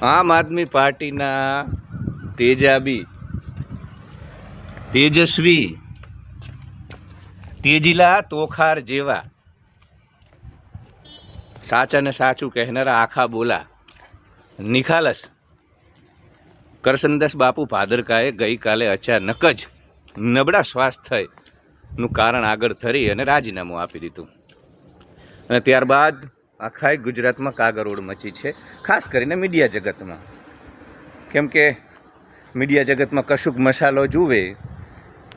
આમ આદમી પાર્ટીના તેજાબી, તેજસ્વી, તેજીલા તોખાર જેવા સાચાને સાચું કહેનારા આખા બોલા નિખાલસ કરસનદાસ બાપુ ભાદરકાએ ગઈકાલે અચાનક જ નબળા સ્વાસ્થ્યનું કારણ આગળ ધરી અને રાજીનામું આપી દીધું. અને ત્યારબાદ આખા ગુજરાતમાં કાગરોળ મચી છે, ખાસ કરીને મીડિયા જગતમાં. કેમ કે મીડિયા જગતમાં કશુંક મસાલો જુએ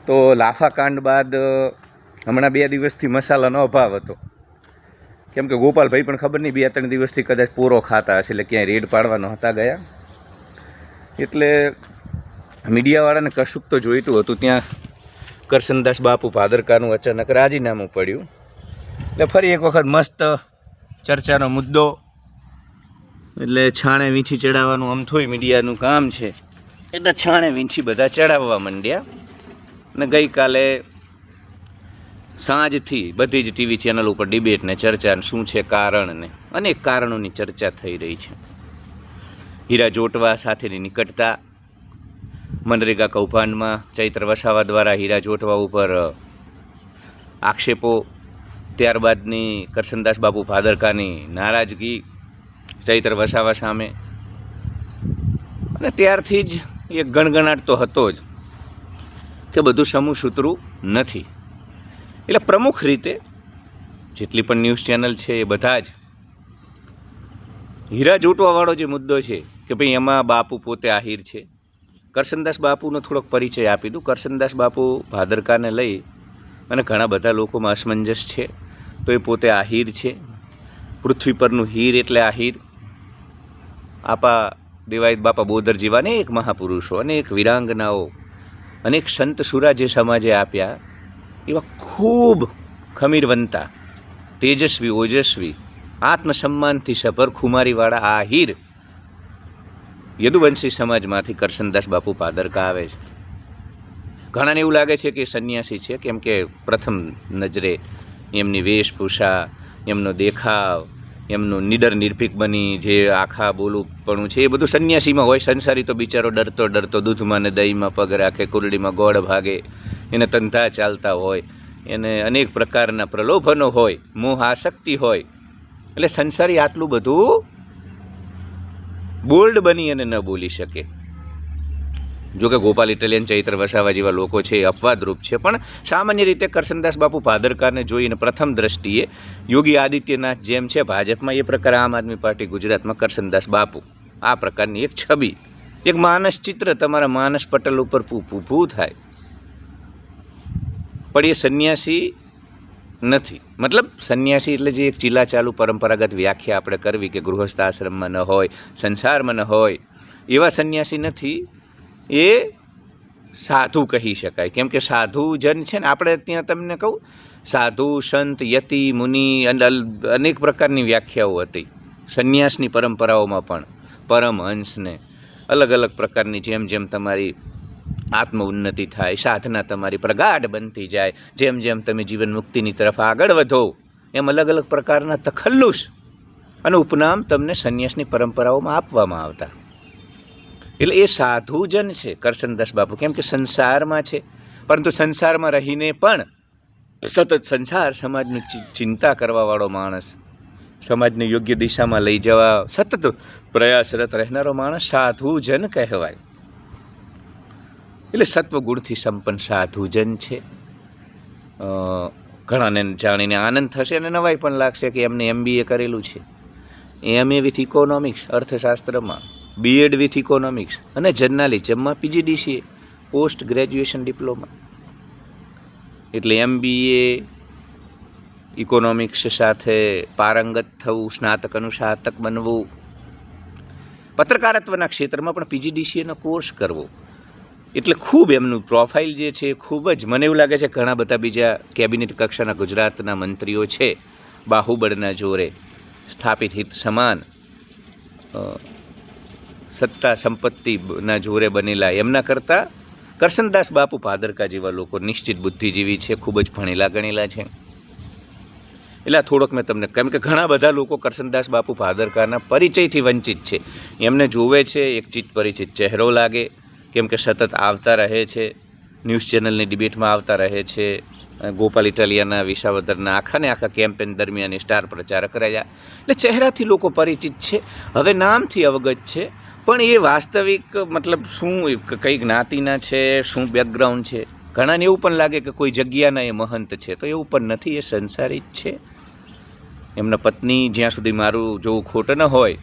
તો લાફાકાંડ બાદ હમણાં 2 દિવસથી મસાલાનો અભાવ હતો. કેમ કે ગોપાલભાઈ પણ ખબર નહીં 2-3 દિવસથી કદાચ પૂરો ખાતા હશે, એટલે ક્યાંય રેડ પાડવા નહોતા ગયા. એટલે મીડિયાવાળાને કશુંક તો જોઈતું હતું. ત્યાં કરસનદાસ બાપુ ભાદરકાનું અચાનક રાજીનામું પડ્યું. એટલે ફરી એક વખત મસ્ત ચર્ચાનો મુદ્દો. એટલે છાણે વીંછી ચડાવવાનું અમથુંય મીડિયાનું કામ છે, એટલે છાણે વીંછી બધા ચડાવવા માંડ્યા. અને ગઈકાલે સાંજથી બધી જ ટીવી ચેનલ ઉપર ડિબેટ ને ચર્ચા શું છે કારણ ને અનેક કારણોની ચર્ચા થઈ રહી છે. હીરા જોટવા સાથેની નિકટતા, મનરેગા કૌભાંડમાં ચૈત્ર વસાવા દ્વારા હીરા જોટવા ઉપર આક્ષેપો, ત્યારબાદની કરસનદાસ બાપુ ભાદરકાની નારાજગી ચૈત્ર વસાવા સામે. અને ત્યારથી જ એક ગણગણાટ તો હતો જ કે બધું સમૂહ સૂતરું નથી. એટલે પ્રમુખ રીતે જેટલી પણ ન્યૂઝ ચેનલ છે એ બધા જ હીરા જોટવાવાળો જે મુદ્દો છે કે ભાઈ એમાં બાપુ પોતે આહિર છે. કરસનદાસ બાપુનો થોડોક પરિચય આપી દઉં. કરસનદાસ બાપુ ભાદરકાને લઈ અને ઘણા બધા લોકોમાં અસમંજસ છે. તો એ પોતે આહિર છે. પૃથ્વી પરનું હીર એટલે આહિર. આપા દેવાયત બાપા બોદર જેવા અનેક મહાપુરુષો, અનેક વિરાંગનાઓ, અનેક સંત સુરા જે સમાજે આપ્યા, એવા ખૂબ ખમીરવંતા, તેજસ્વી, ઓજસ્વી, આત્મસન્માનથી સભર ખુમારીવાળા આહિર યદુવંશી સમાજમાંથી કરસનદાસ બાપુ ભાદરકા આવે છે. ઘણાને એવું લાગે છે કે સંન્યાસી છે, કેમ કે પ્રથમ નજરે એમની વેશભૂષા, એમનો દેખાવ, એમનું નિડર નિર્ભીક બની જે આખા બોલુપણું છે એ બધું સંન્યાસીમાં હોય. સંસારી તો બિચારો ડરતો ડરતો દૂધમાં ને દહીંમાં પગ રાખે, કુરડીમાં ગોળ ભાગે, એને તંધા ચાલતા હોય, એને અનેક પ્રકારના પ્રલોભનો હોય, મોહ આસક્તિ હોય. એટલે સંસારી આટલું બધું બોલ્ડ બની અને ન બોલી શકે. જોકે ગોપાલ ઇટાલિયન, ચૈત્ર વસાવા જેવા લોકો છે એ અપવાદરૂપ છે. પણ સામાન્ય રીતે કરસનદાસ બાપુ ભાદરકાને જોઈને પ્રથમ દ્રષ્ટિએ યોગી આદિત્યનાથ જેમ છે ભાજપમાં, એ પ્રકારે આમ આદમી પાર્ટી ગુજરાતમાં કરસનદાસ બાપુ, આ પ્રકારની એક છબી, એક માનસ ચિત્ર તમારા માનસ પટલ ઉપર ઊભું થાય. પણ એ સંન્યાસી નથી. મતલબ સંન્યાસી એટલે જે એક ચીલાચાલુ પરંપરાગત વ્યાખ્યા આપણે કરવી કે ગૃહસ્થ આશ્રમમાં ન હોય, સંસારમાં ન હોય, એવા સંન્યાસી નથી. એ સાધુ કહી શકાય. કેમ કે સાધુજન છે ને, આપણે ત્યાં તમને કહું, સાધુ, સંત, યતિ, મુનિ, અનેક પ્રકારની વ્યાખ્યાઓ હતી. સંન્યાસની પરંપરાઓમાં પણ પરમહંસને અલગ અલગ પ્રકારની જેમ જેમ તમારી આત્મ ઉન્નતિ થાય, સાધના તમારી પ્રગાઢ બનતી જાય, જેમ જેમ તમે જીવન મુક્તિની તરફ આગળ વધો, એમ અલગ અલગ પ્રકારના તખલ્લુસ અને ઉપનામ તમને સંન્યાસની પરંપરાઓમાં આપવામાં આવતા. એટલે એ સાધુજન છે કરસનદાસ બાપુ. કેમ કે સંસારમાં છે, પરંતુ સંસારમાં રહીને પણ સતત સંસાર સમાજની ચિંતા કરવાવાળો માણસ, સમાજને યોગ્ય દિશામાં લઈ જવા સતત પ્રયાસરત રહેનારો માણસ સાધુજન કહેવાય. એટલે સત્વગુણથી સંપન્ન સાધુજન છે. ઘણાને જાણીને આનંદ થશે અને નવાઈ પણ લાગશે કે એમને MBA કરેલું છે, MA વિથ ઇકોનોમિક્સ અર્થશાસ્ત્રમાં, BEd વિથ ઇકોનોમિક્સ અને જર્નાલિઝમમાં PGDCA પોસ્ટ ગ્રેજ્યુએશન ડિપ્લોમા. એટલે MBA ઇકોનોમિક્સ સાથે પારંગત થવું, સ્નાતક અનુસ્નાતક બનવું, પત્રકારત્વના ક્ષેત્રમાં પણ PGDCAનો કોર્સ કરવો. એટલે ખૂબ એમનું પ્રોફાઇલ જે છે ખૂબ જ, મને એવું લાગે છે ઘણા બધા બીજા કેબિનેટ કક્ષાના ગુજરાતના મંત્રીઓ છે બાહુબળના જોરે સ્થાપિત હિત સમાન સત્તા સંપત્તિના જોરે બનેલા, એમના કરતાં કરસનદાસ બાપુ ભાદરકા જેવા લોકો નિશ્ચિત બુદ્ધિજીવી છે, ખૂબ જ ભણેલા ગણેલા છે. એટલે થોડોક મેં તમને કેમ કે ઘણા બધા લોકો કરશનદાસ બાપુ ભાદરકાના પરિચયથી વંચિત છે. એમને જોવે છે એક ચીજ પરિચિત ચહેરો લાગે, કેમ કે સતત આવતા રહે છે, ન્યૂઝ ચેનલની ડિબેટમાં આવતા રહે છે. ગોપાલ ઇટાલિયાના વિસાવદરના આખા કેમ્પેન દરમિયાન એ સ્ટાર પ્રચારક રહ્યા, એટલે ચહેરાથી લોકો પરિચિત છે. હવે નામથી અવગત છે, પણ એ વાસ્તવિક મતલબ શું કઈ જ્ઞાતિના છે, શું બેકગ્રાઉન્ડ છે. ઘણાને એવું પણ લાગે કે કોઈ જગ્યાના એ મહંત છે, તો એવું પણ નથી. એ સંસારી જ છે. એમના પત્ની, જ્યાં સુધી મારું જોવું ખોટ ન હોય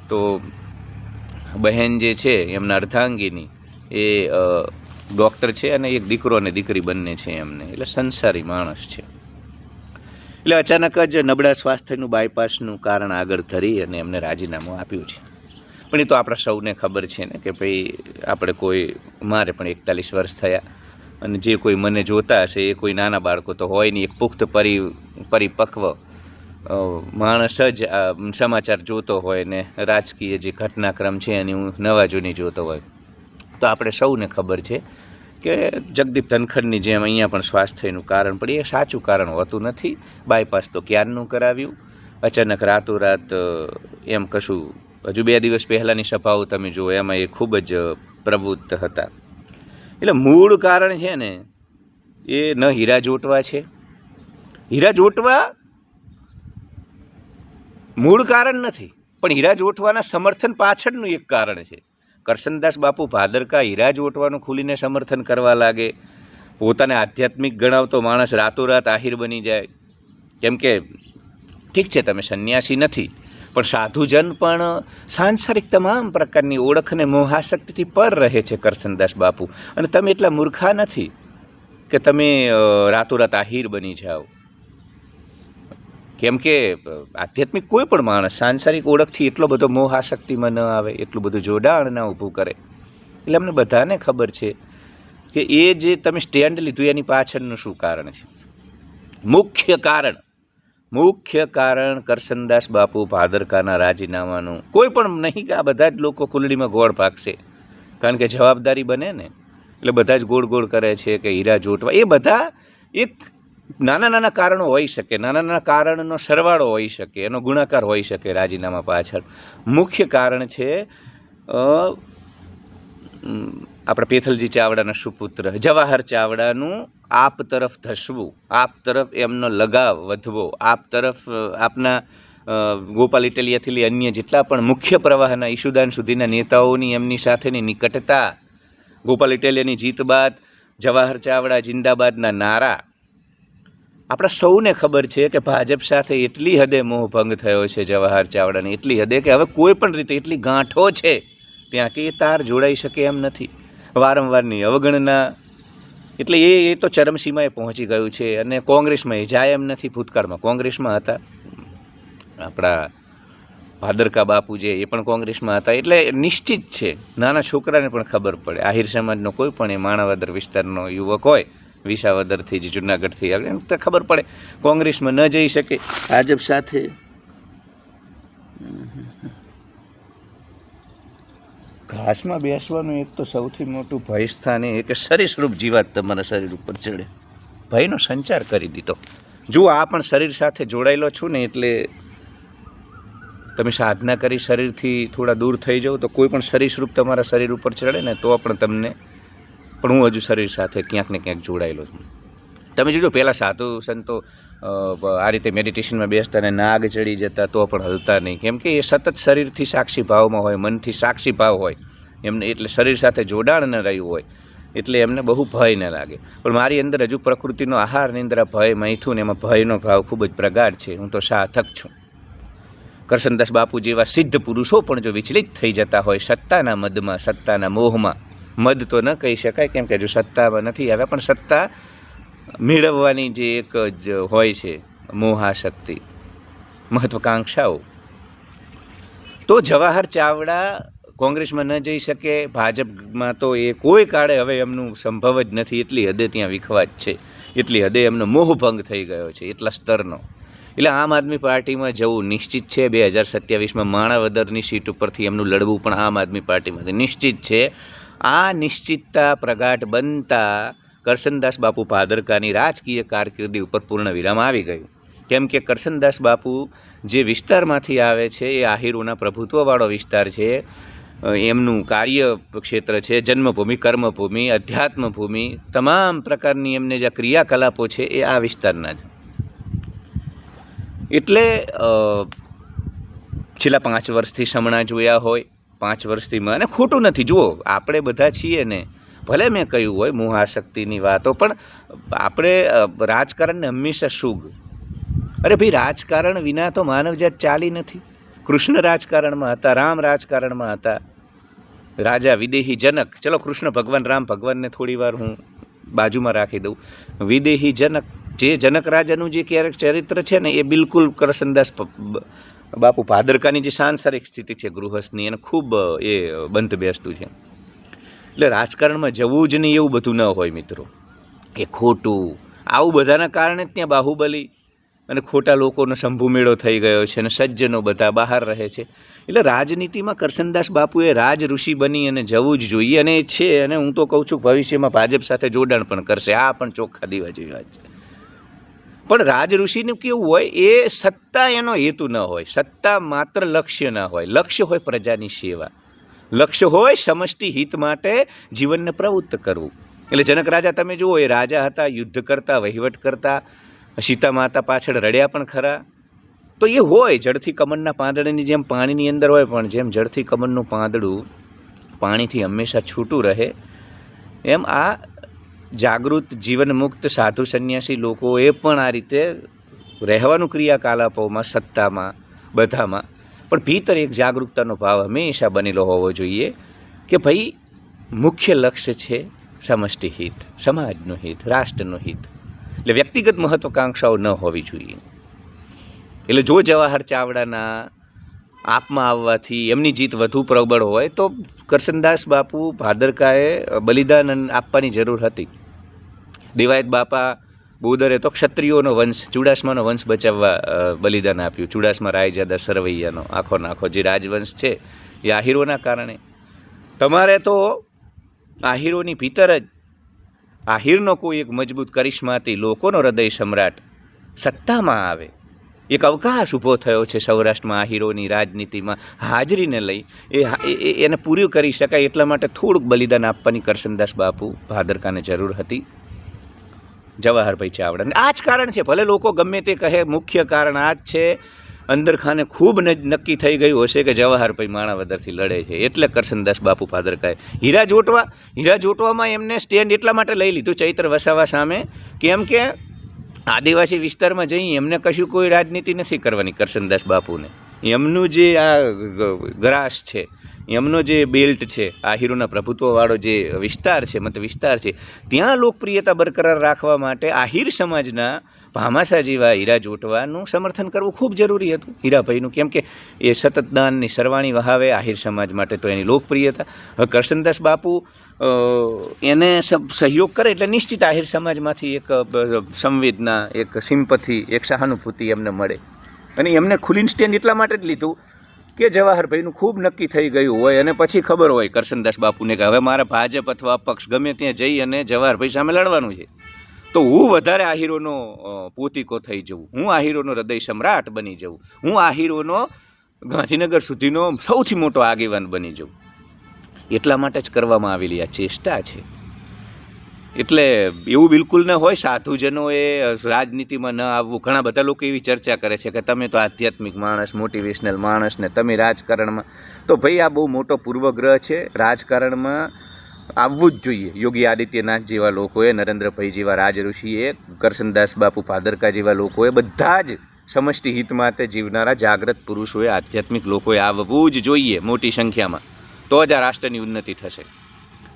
તો બહેન જે છે એમના અર્ધાંગીની એ ડૉક્ટર છે અને એક દીકરો અને દીકરી બંને છે એમને, એટલે સંસારી માણસ છે. એટલે અચાનક જ નબળા સ્વાસ્થ્યનું બાયપાસનું કારણ આગળ ધરી અને એમને રાજીનામું આપ્યું છે. પણ એ તો આપણા સૌને ખબર છે ને કે ભાઈ આપણે કોઈ, મારે પણ 41 વર્ષ થયા અને જે કોઈ મને જોતા હશે એ કોઈ નાના બાળકો તો હોય નહીં. એક પુખ્ત પરિપક્વ માણસ જ સમાચાર જોતો હોય ને રાજકીય જે ઘટનાક્રમ છે એની હું નવા જૂની જોતો હોય, તો આપણે સૌને ખબર છે કે જગદીપ ધનખડની જેમ અહીંયા પણ સ્વાસ્થ્યનું કારણ, પણ એ સાચું કારણ હોતું નથી. બાયપાસ તો ક્યારનું કરાવ્યું, અચાનક રાતોરાત એમ કશું. હજુ 2 દિવસ પહેલાંની સભાઓ તમે જુઓ, એમાં એ ખૂબ જ પ્રવૃત્ત હતા. એટલે મૂળ કારણ છે ને એ ન હીરા જોટવા છે. હીરા જોટવા મૂળ કારણ નથી, પણ હીરા જોટવાના સમર્થન પાછળનું એક કારણ છે. કરશનદાસ બાપુ ભાદરકા હીરા જોટવાનું ખુલીને સમર્થન કરવા લાગે, પોતાને આધ્યાત્મિક ગણાવતો માણસ રાતોરાત આહિર બની જાય. કેમ કે ઠીક છે તમે સંન્યાસી નથી, પણ સાધુજન પણ સાંસારિક તમામ પ્રકારની ઓળખને મોહાસક્તિથી પર રહે છે કરશનદાસ બાપુ. અને તમે એટલા મૂર્ખા નથી કે તમે રાતોરાત આહિર બની જાઓ. કેમ કે આધ્યાત્મિક કોઈ પણ માણસ સાંસારિક ઓળખથી એટલો બધો મોહાસક્તિમાં ન આવે, એટલું બધું જોડાણ ન ઊભું કરે. એટલે અમને બધાને ખબર છે કે એ જે તમે સ્ટેન્ડ લીધું એની પાછળનું શું કારણ છે. મુખ્ય કારણ કરશનદાસ બાપુ ભાદરકાના રાજીનામાનું કોઈ પણ નહીં કે આ બધા જ લોકો કુલડીમાં ગોળ ભાગશે, કારણ કે જવાબદારી બને ને એટલે બધા જ ગોળ કરે છે કે હીરા જોટવા. એ બધા એક નાના કારણો હોઈ શકે, નાના કારણનો સરવાળો હોઈ શકે, એનો ગુણાકાર હોઈ શકે રાજીનામા પાછળ. મુખ્ય કારણ છે આપણા પેથલજી ચાવડાના સુપુત્ર જવાહર ચાવડાનું આપ તરફ ધસવું, આપ તરફ એમનો લગાવ વધવો, આપ તરફ આપના ગોપાલ ઇટાલિયાથી લઈ અન્ય જેટલા પણ મુખ્ય પ્રવાહના ઈશુદાન સુધીના નેતાઓની એમની સાથેની નિકટતા, ગોપાલ ઇટાલિયાની જીત બાદ જવાહર ચાવડા જિંદાબાદના નારા. આપણા સૌને ખબર છે કે ભાજપ સાથે એટલી હદે મોહભંગ થયો છે જવાહર ચાવડાની, એટલી હદે કે હવે કોઈ પણ રીતે એટલી ગાંઠો છે ત્યાં કે એ તાર જોડાઈ શકે એમ નથી. વારંવારની અવગણના, એટલે એ તો ચરમસીમાએ પહોંચી ગયું છે. અને કોંગ્રેસમાં એ જાય એમ નથી. ભૂતકાળમાં કોંગ્રેસમાં હતા, આપણા ભાદરકા બાપુ જે એ પણ કોંગ્રેસમાં હતા. એટલે નિશ્ચિત છે, નાના છોકરાને પણ ખબર પડે, આહિર સમાજનો કોઈ પણ એ માણાવદર વિસ્તારનો યુવક હોય, વિસાવદરથી જ જુનાગઢથી આવે તો ખબર પડે કોંગ્રેસમાં ન જઈ શકે ભાજપ સાથે. ઘાસમાં બેસવાનું એક તો સૌથી મોટું ભયસ્થાન એ કે સરીસૃપ જીવાત તમારા શરીર ઉપર ચડે, ભયનો સંચાર કરી દીધો. જુઓ આ પણ શરીર સાથે જોડાયેલો છું ને, એટલે તમે સાધના કરી શરીરથી થોડા દૂર થઈ જાઓ તો કોઈ પણ સરીસૃપ તમારા શરીર ઉપર ચડે ને તો પણ તમને, પણ હું હજુ શરીર સાથે ક્યાંક ને ક્યાંક જોડાયેલો છું. તમે જોજો પહેલાં સાધુ સંતો આ રીતે મેડિટેશનમાં બેસતા ને નાગ ચડી જતા તો પણ હલતા નહીં, કેમ કે એ સતત શરીરથી સાક્ષી ભાવમાં હોય, મનથી સાક્ષી ભાવ હોય એમને, એટલે શરીર સાથે જોડાણ ન રહ્યું હોય એટલે એમને બહુ ભય ન લાગે. પણ મારી અંદર હજુ પ્રકૃતિનો આહાર નિંદ્રા ભય મૈથુન, એમાં ભયનો ભાવ ખૂબ જ પ્રગાઢ છે. હું તો સાધક છું. કરશનદાસ બાપુ જેવા સિદ્ધ પુરુષો પણ જો વિચલિત થઈ જતા હોય સત્તાના મદમાં, સત્તાના મોહમાં, મદ તો ન કહી શકાય કેમ કે જો સત્તામાં નથી આવ્યા, પણ સત્તા મેળવવાની જે એક જ હોય છે મોહાશક્તિ, મહત્વાકાંક્ષાઓ, તો જવાહર ચાવડા કોંગ્રેસમાં ન જઈ શકે, ભાજપમાં તો એ કોઈ કાળે હવે એમનું સંભવ જ નથી. એટલી હદે ત્યાં વિખવાદ છે, એટલી હદે એમનો મોહભંગ થઈ ગયો છે એટલા સ્તરનો. એટલે આમ આદમી પાર્ટીમાં જવું નિશ્ચિત છે. 2027માં માણાવદરની સીટ ઉપરથી એમનું લડવું પણ આમ આદમી પાર્ટીમાંથી નિશ્ચિત છે. આ નિશ્ચિતતા પ્રગાઢ બનતા કરશનદાસ બાપુ ભાદરકાની રાજકીય કારકિર્દી ઉપર પૂર્ણ વિરામ આવી ગયું. કેમ કે કરશનદાસ બાપુ જે વિસ્તારમાંથી આવે છે એ આહિરોના પ્રભુત્વવાળો વિસ્તાર છે. એમનું કાર્ય ક્ષેત્ર છે જન્મભૂમિ, કર્મભૂમિ, અધ્યાત્મભૂમિ, તમામ પ્રકારની એમને જે ક્રિયાકલાપો છે એ આ વિસ્તારના જ. એટલે છેલ્લા 5 વર્ષથી સમણા જોયા હોય, 5 વર્ષથી અને ખોટું નથી. જુઓ, આપણે બધા છીએ ને, ભલે મેં કહ્યું હોય મોહાશક્તિની વાતો, પણ આપણે રાજકારણને હંમેશા શુગ. અરે ભાઈ, રાજકારણ વિના તો માનવજાત ચાલી નથી. કૃષ્ણ રાજકારણમાં હતા, રામ રાજકારણમાં હતા, રાજા વિદેહી જનક. ચલો, કૃષ્ણ ભગવાન, રામ ભગવાનને થોડી વાર હું બાજુમાં રાખી દઉં. વિદેહી જનક, જે જનક રાજાનું જે ચરિત્ર છે ને, એ બિલકુલ કરશનદાસ બાપુ ભાદરકાની જે સાંસારિક સ્થિતિ છે ગૃહસ્થની, એને ખૂબ એ બંધ બેસતું છે. એટલે રાજકારણમાં જવું જ નહીં એવું બધું ન હોય મિત્રો, એ ખોટું. આવું બધાના કારણે જ ત્યાં બાહુબલી અને ખોટા લોકોનો શંભુ મેળો થઈ ગયો છે અને સજ્જનો બધા બહાર રહે છે. એટલે રાજનીતિમાં કરશનદાસ બાપુએ રાજ ઋષિ બની અને જવું જ જોઈએ, અને એ છે. અને હું તો કહું છું ભવિષ્યમાં ભાજપ સાથે જોડાણ પણ કરશે. આ પણ ચોખ્ખા દીવા જેવી વાત છે. પણ રાજ ઋષિનું કેવું હોય, એ સત્તા એનો હેતુ ન હોય, સત્તા માત્ર લક્ષ્ય ન હોય. લક્ષ્ય હોય પ્રજાની સેવા, લક્ષ્ય હોય સમષ્ટિ હિત માટે જીવનને પ્રવૃત્ત કરવું. એટલે જનક રાજા તમે જુઓ, એ રાજા હતા, યુદ્ધ કરતા, વહીવટ કરતા, સીતા માતા પાછળ રડ્યા પણ ખરા. તો એ હોય જળથી કમળના પાંદડાની જેમ પાણીની અંદર હોય, પણ જેમ જળથી કમળનું પાંદડું પાણીથી હંમેશા છૂટું રહે, એમ આ જાગૃત જીવનમુક્ત સાધુ સંન્યાસી લોકોએ પણ આ રીતે રહેવાનું ક્રિયાકલાપોમાં, સત્તામાં, બધામાં, પણ ભીતર એક જાગૃતતાનો ભાવ હંમેશા બનેલો હોવો જોઈએ કે ભાઈ મુખ્ય લક્ષ્ય છે સમષ્ટિ હિત, સમાજનું હિત, રાષ્ટ્રનું હિત. એટલે વ્યક્તિગત મહત્વાકાંક્ષાઓ ન હોવી જોઈએ. એટલે જો જવાહર ચાવડાના આપમાં આવવાથી એમની જીત વધુ પ્રબળ હોય તો કરશનદાસ બાપુ ભાદરકાએ બલિદાન આપવાની જરૂર હતી. દેવાયત બાપા બોદરે તો ક્ષત્રિયોનો વંશ, ચુડાસમાનો વંશ બચાવવા બલિદાન આપ્યું. ચુડાસમા રાયજાદા સરવૈયાનો આખો જે રાજવંશ છે એ આહિરોના કારણે. તમારે તો આહિરોની ભીતર જ આહિરનો કોઈ એક મજબૂત કરિશ્માથી લોકોનો હૃદય સમ્રાટ સત્તામાં આવે, એક અવકાશ ઊભો થયો છે સૌરાષ્ટ્રમાં આહિરોની રાજનીતિમાં હાજરીને લઈ, એને પૂરું કરી શકાય એટલા માટે થોડુંક બલિદાન આપવાની કરશનદાસ બાપુ ભાદરકાને જરૂર હતી. જવાહરભાઈ ચાવડા, આ જ કારણ છે. ભલે લોકો ગમે તે કહે, મુખ્ય કારણ આ જ છે. અંદરખાને ખૂબ નક્કી થઈ ગયું હશે કે જવાહરભાઈ માણાવદરથી લડે છે, એટલે કરશનદાસ બાપુ ભાદરકાએ હીરા જોટવામાં એમને સ્ટેન્ડ એટલા માટે લઈ લીધું ચૈત્ર વસાવા સામે, કેમ કે આદિવાસી વિસ્તારમાં જઈ એમને કશું કોઈ રાજનીતિ નથી કરવાની. કરશનદાસ બાપુને એમનું જે આ ગ્રાસ છે, એમનો જે બેલ્ટ છે, આહિરોના પ્રભુત્વવાળો જે વિસ્તાર છે, મત વિસ્તાર છે, ત્યાં લોકપ્રિયતા બરકરાર રાખવા માટે આહિર સમાજના ભામાસા જેવા હીરા જોટવાનું સમર્થન કરવું ખૂબ જરૂરી હતું હીરાભાઈનું, કેમ કે એ સતત દાનની સરવાણી વહાવે આહિર સમાજ માટે, તો એની લોકપ્રિયતા. હવે કરશનદાસ બાપુ એને સહયોગ કરે એટલે નિશ્ચિત આહિર સમાજમાંથી એક સંવેદના, એક સિમ્પથી, એક સહાનુભૂતિ એમને મળે. અને એમને ખુલીને સ્ટેન્ડ એટલા માટે જ લીધું કે જવાહરભાઈનું ખૂબ નક્કી થઈ ગયું હોય અને પછી ખબર હોય કરશનદાસ બાપુને કે હવે મારે ભાજપ અથવા અપક્ષ ગમે ત્યાં જઈ અને જવાહરભાઈ સામે લડવાનું છે, તો હું વધારે આહિરોનો પોતીકો થઈ જઉં, હું આહિરોનો હૃદય સમ્રાટ બની જાઉં, હું આહિરોનો ગાંધીનગર સુધીનો સૌથી મોટો આગેવાન બની જાઉં. એટલા માટે જ કરવામાં આવેલી આ ચેષ્ટા છે. એટલે એવું બિલકુલ ન હોય સાધુજનોએ રાજનીતિમાં ન આવવું. ઘણા બધા લોકો એવી ચર્ચા કરે છે કે તમે તો આધ્યાત્મિક માણસ, મોટિવેશનલ માણસ, ને તમે રાજકારણમાં, તો ભાઈ આ બહુ મોટો પૂર્વગ્રહ છે. રાજકારણમાં આવવું જ જોઈએ. યોગી આદિત્યનાથ જેવા લોકોએ, નરેન્દ્રભાઈ જેવા રાજઋષિએ, કરશનદાસ બાપુ ભાદરકા જેવા લોકોએ, બધા જ સમષ્ટિ હિત માટે જીવનારા જાગ્રત પુરુષોએ, આધ્યાત્મિક લોકોએ આવવું જ જોઈએ મોટી સંખ્યામાં, તો જ આ રાષ્ટ્રની ઉન્નતિ થશે.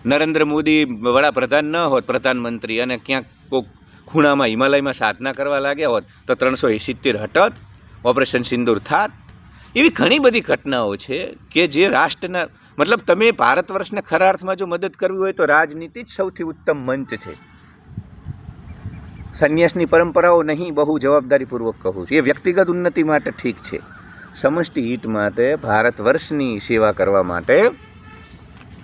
નરેન્દ્ર મોદી વડાપ્રધાન ન હોત, પ્રધાનમંત્રી, અને ક્યાંક કોઈક ખૂણામાં હિમાલયમાં સાધના કરવા લાગ્યા હોત તો 370 હટત, ઓપરેશન સિંદૂર થાત. એવી ઘણી બધી ઘટનાઓ છે કે જે રાષ્ટ્રના, મતલબ તમે ભારત વર્ષને ખરા અર્થમાં જો મદદ કરવી હોય તો રાજનીતિ જ સૌથી ઉત્તમ મંચ છે. સંન્યાસની પરંપરાઓ નહીં, બહુ જવાબદારીપૂર્વક કહું છું. એ વ્યક્તિગત ઉન્નતિ માટે ઠીક છે, સમષ્ટિ હિત માટે, ભારત વર્ષની સેવા કરવા માટે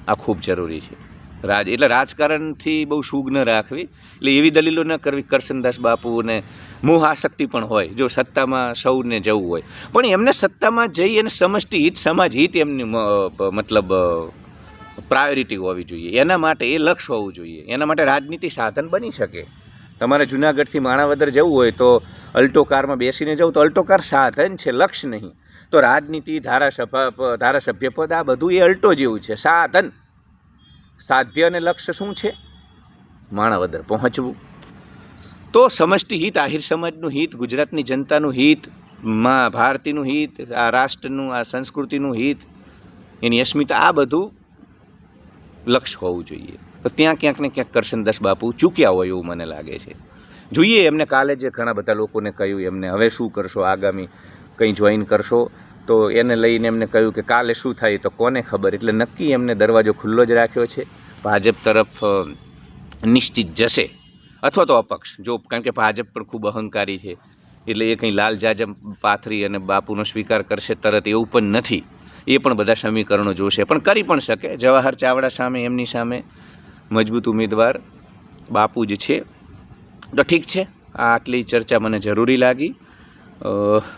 આ ખૂબ જરૂરી છે. એટલે રાજકારણથી બહુ સૂગ ન રાખવી, એટલે એવી દલીલો ન કરવી કરશનદાસ બાપુને મોહ આસક્તિ પણ હોય, જો સત્તામાં સૌને જવું હોય, પણ એમને સત્તામાં જઈ અને સમષ્ટિ હિત સમાજ હિત એમની મતલબ પ્રાયોરિટી હોવી જોઈએ. એના માટે એ લક્ષ્ય હોવું જોઈએ. એના માટે રાજનીતિ સાધન બની શકે. તમારે જુનાગઢથી માણાવદર જવું હોય તો અલ્ટો કારમાં બેસીને જવું તો અલ્ટો કાર સાધન છે, લક્ષ્ય નહીં. તો રાજનીતિ, ધારાસભ્ય પદ આ બધું એ અલ્ટો જેવું છે, સાધન. સાધ્ય અને લક્ષ્ય શું છે? માણાવદર પહોંચવું. તો સમષ્ટિ હિત, આહિર સમાજનું હિત, ગુજરાતની જનતાનું હિત, મા ભારતીનું હિત, આ રાષ્ટ્રનું, આ સંસ્કૃતિનું હિત, એની અસ્મિતા, આ બધું લક્ષ્ય હોવું જોઈએ. તો ત્યાં ક્યાંક ને ક્યાંક કરશનદાસ બાપુ ચૂક્યા હોય એવું મને લાગે છે. જોઈએ એમને કાલે જે ઘણા બધા લોકોને કહ્યું એમને હવે શું કરશો, આગામી કંઈ જોઈન કરશો, તો એને લઈને એમને કહ્યું કે કાલે શું થાય તો કોને ખબર. એટલે નક્કી એમને દરવાજો ખુલ્લો જ રાખ્યો છે. ભાજપ તરફ નિશ્ચિત જશે અથવા તો અપક્ષ, જો કારણ કે ભાજપ પણ ખૂબ અહંકારી છે, એટલે એ કંઈ લાલ જાજમ પાથરી અને બાપુનો સ્વીકાર કરશે તરત એવું પણ નથી. એ પણ બધા સમીકરણો જોશે, પણ કરી પણ શકે. જવાહર ચાવડા સામે, એમની સામે મજબૂત ઉમેદવાર બાપુ જ છે. તો ઠીક છે, આટલી ચર્ચા મને જરૂરી લાગી.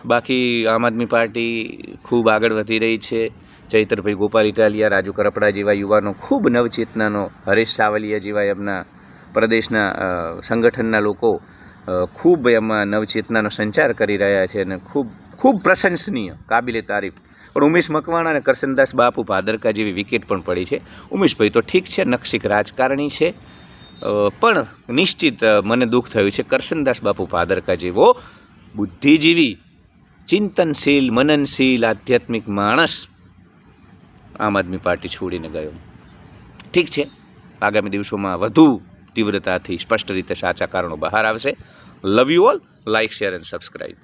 બાકી આમ આદમી પાર્ટી ખૂબ આગળ વધી રહી છે. ચૈતરભાઈ ગોપાલ ઇટાલિયા, રાજુ કરપડા જેવા યુવાનો, ખૂબ નવચેતનાનો, હરેશ સાવલિયા જેવા એમના પ્રદેશના સંગઠનના લોકો ખૂબ એમાં નવચેતનાનો સંચાર કરી રહ્યા છે અને ખૂબ ખૂબ પ્રશંસનીય, કાબિલે તારીફ. પણ ઉમેશ મકવાણા અને કરશનદાસ બાપુ ભાદરકા જેવી વિકેટ પણ પડી છે. ઉમેશભાઈ તો ઠીક છે, નક્ષિક રાજકારણી છે, પણ નિશ્ચિત મને દુઃખ થયું છે કરશનદાસ બાપુ ભાદરકા જેવો બુદ્ધિજીવી, ચિંતનશીલ, મનનશીલ, આધ્યાત્મિક માણસ આમ આદમી પાર્ટી છોડીને ગયો. ઠીક છે, આગામી દિવસોમાં વધુ તીવ્રતાથી સ્પષ્ટ રીતે સાચા કારણો બહાર આવશે. Love you all. Like, share and subscribe.